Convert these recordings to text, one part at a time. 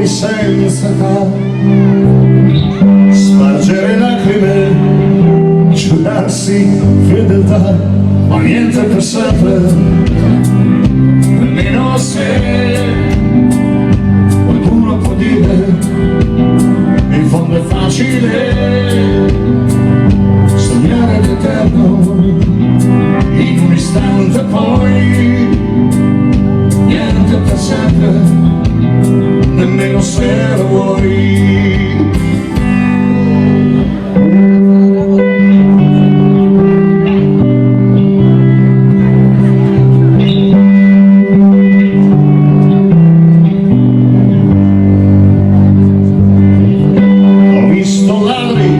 amori senza età, spargere lacrime, giurarsi fedeltà, ma niente per sempre, nemmeno se qualcuno può dire, in fondo è facile sognare l'eterno, in un istante poi niente per sempre, nemmeno se lo vuoi. Ho visto ladri,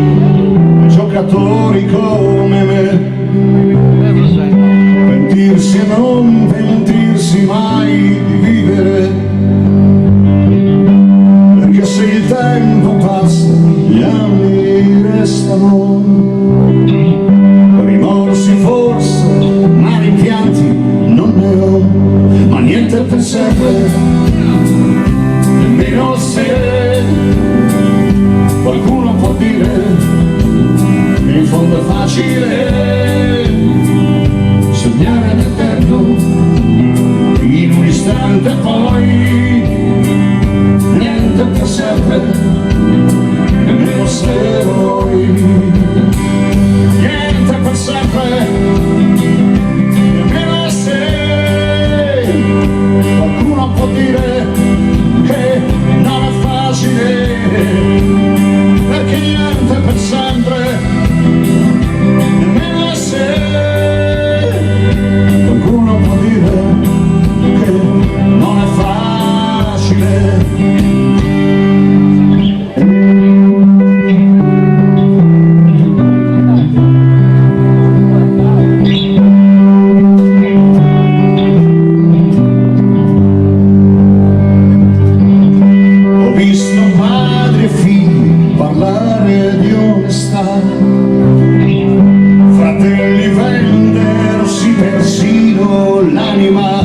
giocatori come me, pentirsi e non pentirsi mai di vivere, perché se il tempo passa gli anni restano, rimorsi forse, ma rimpianti non ne ho, ma niente per sempre, nemmeno se qualcuno può dire, in fondo è facile sognare l'eterno, in un istante poi niente per sempre, nemmeno se vuoi. Niente per sempre, nemmeno se qualcuno può dire che non è facile, perché niente per sempre, nemmeno se qualcuno può dire che non è facile. Ho visto padri e figli parlare di onestà, fratelli vendersi persino l'anima,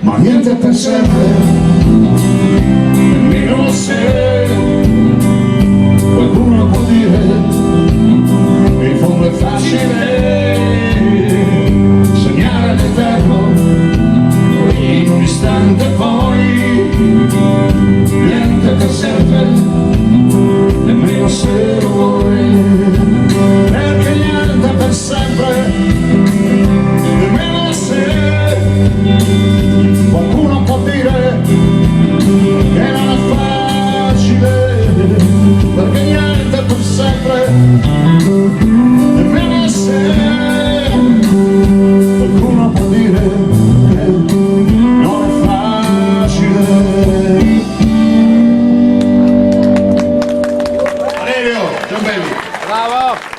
ma niente per sempre, nemmeno se qualcuno può dire, in fondo è facile sognare l'eterno, in un istante poi niente per sempre, nemmeno se lo vuoi, perché niente per sempre, nemmeno se qualcuno può dire che non è facile, perché niente per sempre, nemmeno se qualcuno può dire che non è facile. Valerio, Giambelli. Bravo!